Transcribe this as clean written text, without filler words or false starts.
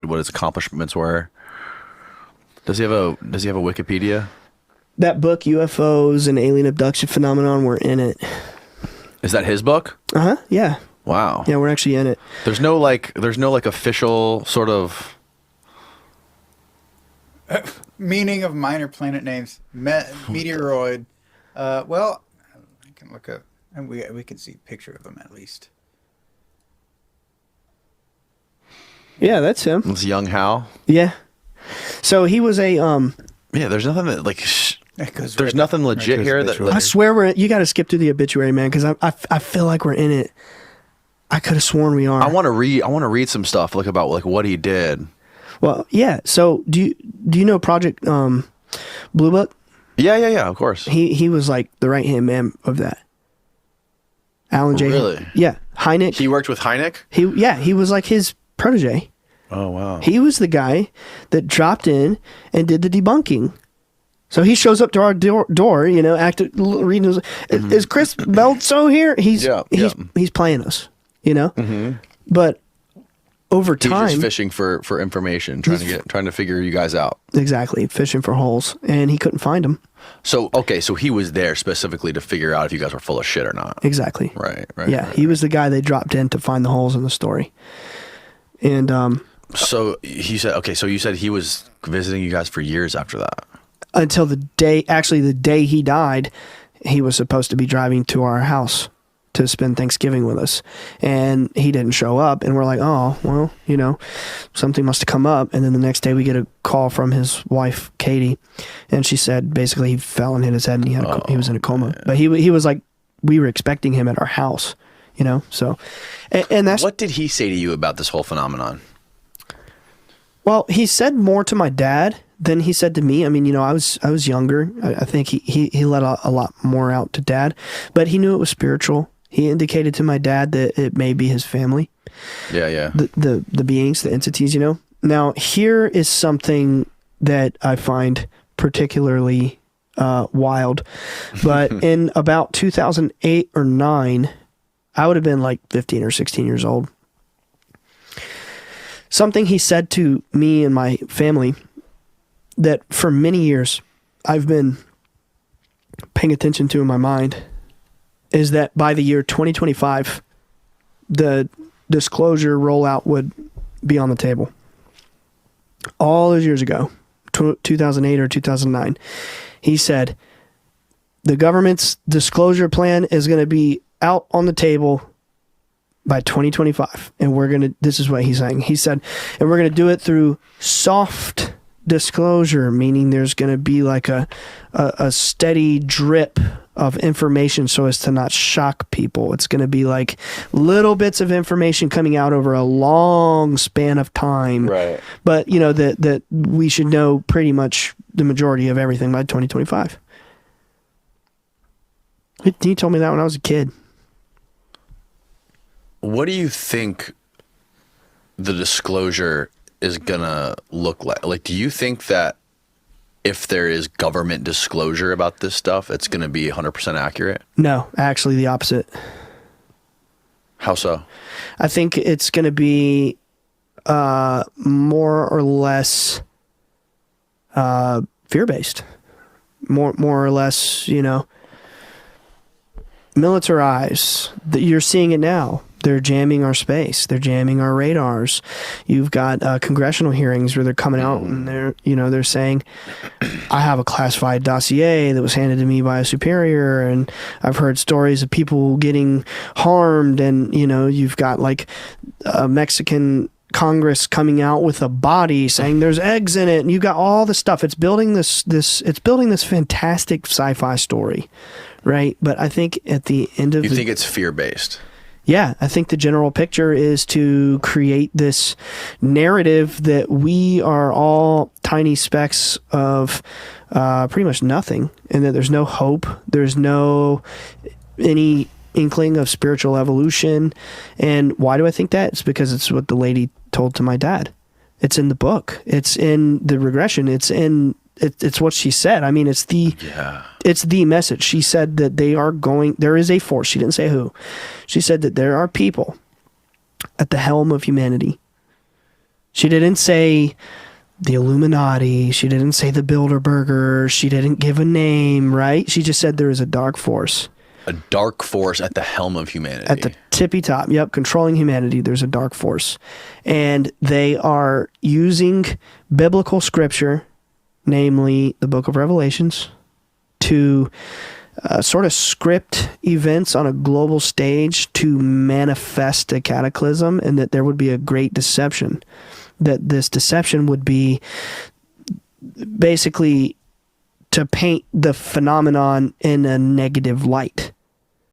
what his accomplishments were? Does he have a Wikipedia? That book, UFOs and Alien Abduction Phenomenon, we're in it. Is that his book? Uh-huh, yeah. Wow. Yeah, we're actually in it. There's no official sort of meaning of minor planet names. Meteoroid. Well, I can look up, and we can see a picture of them at least. Yeah, that's him. It's young Hal. Yeah. So he was a Yeah, there's nothing that like. There's right nothing legit here that. I swear you got to skip through the obituary, man, because I feel like we're in it. I could have sworn we are. I want to read some stuff about what he did. Well, yeah. So do you know Project Blue Book? Yeah. Of course. He was like the right hand man of that. Alan J. Really? Yeah. Hynek. He worked with Hynek? He was like his protege. Oh wow. He was the guy that dropped in and did the debunking. So he shows up to our door, reading his, is Chris Beltso here? He's playing us, But over time, he's just fishing for information, trying to figure you guys out. Exactly, fishing for holes, and he couldn't find them. So he was there specifically to figure out if you guys were full of shit or not. Exactly. Right. Yeah, right. He was the guy they dropped in to find the holes in the story. And so you said he was visiting you guys for years after that. Until the day he died, he was supposed to be driving to our house to spend Thanksgiving with us, and he didn't show up, and we're like, oh well, something must have come up. And then the next day we get a call from his wife Katie, and she said basically he fell and hit his head and he was in a coma. Man. But he was like, we were expecting him at our house, so and that's what did he say to you about this whole phenomenon? Well, he said more to my dad than he said to me. I mean, I was younger. I think he let a lot more out to Dad, but he knew it was spiritual. He indicated to my dad that it may be his family. Yeah. The beings, the entities, Now, here is something that I find particularly wild. But in about 2008 or 9, I would have been like 15 or 16 years old. Something he said to me and my family that for many years I've been paying attention to in my mind is that by the year 2025, the disclosure rollout would be on the table. All those years ago, 2008 or 2009, he said, the government's disclosure plan is going to be out on the table by 2025. And this is what he's saying. He said, and we're going to do it through soft disclosure, meaning there's going to be like a steady drip of information so as to not shock people. It's going to be like little bits of information coming out over a long span of time. Right. But, that we should know pretty much the majority of everything by 2025. He told me that when I was a kid. What do you think the disclosure is gonna look like? Like, do you think that if there is government disclosure about this stuff, it's gonna be 100% accurate? No, actually the opposite. How so? I think it's gonna be more or less fear-based. More or less, militarized. You're seeing it now. They're jamming our space. They're jamming our radars. You've got congressional hearings where they're coming out and they're saying, I have a classified dossier that was handed to me by a superior, and I've heard stories of people getting harmed, and you've got like a Mexican Congress coming out with a body saying there's eggs in it, and you've got all the stuff. It's building this fantastic sci-fi story, right? But I think at the end of you think it's fear-based? Yeah, I think the general picture is to create this narrative that we are all tiny specks of pretty much nothing, and that there's no hope, there's no any inkling of spiritual evolution. And why do I think that? It's because it's what the lady told to my dad. It's in the book. It's in the regression. It's what she said. I mean, it's the message. She said that there is a force. She didn't say who. She said that there are people at the helm of humanity She didn't say the Illuminati. She didn't say the Bilderbergers. She didn't give a name, right? She just said there is a dark force. A dark force at the helm of humanity. At the tippy top, yep, controlling humanity, there's a dark force. And they are using biblical scripture, namely the book of Revelations, to sort of script events on a global stage to manifest a cataclysm, and that there would be a great deception. That this deception would be basically to paint the phenomenon in a negative light.